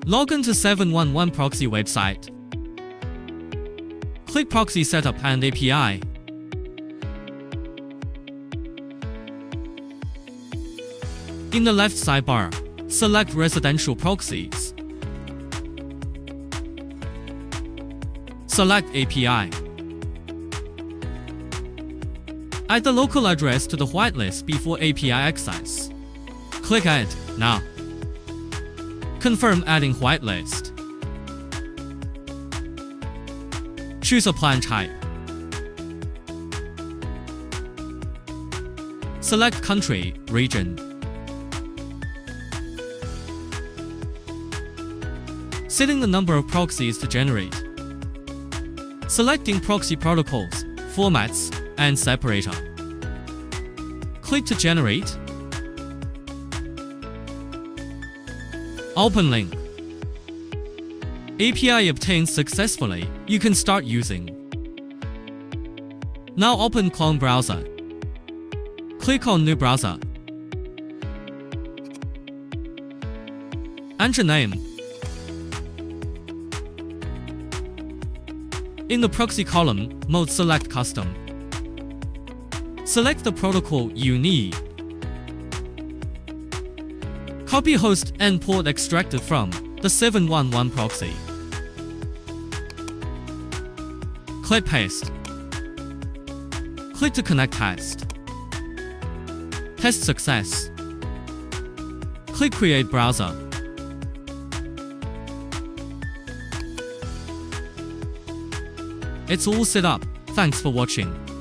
Log in to 711Proxy website. Click Proxy Setup and API. In the left sidebar, select Residential Proxies. Select API. Add the local address to the whitelist before API access. Click Add now. Confirm adding whitelist. Choose a plan type. Select country, region. Setting the number of proxies to generate. Selecting proxy protocols, formats, and separator. Click to generate. Open link. API obtained successfully. You can start using. Now open ClonBrowser. Click on New Browser. Enter name. In the proxy column, mode select custom. Select the protocol you need. Copy host and port extracted from the 711Proxy. Click Paste. Click to connect test. Test success. Click Create Browser. It's all set up. Thanks for watching.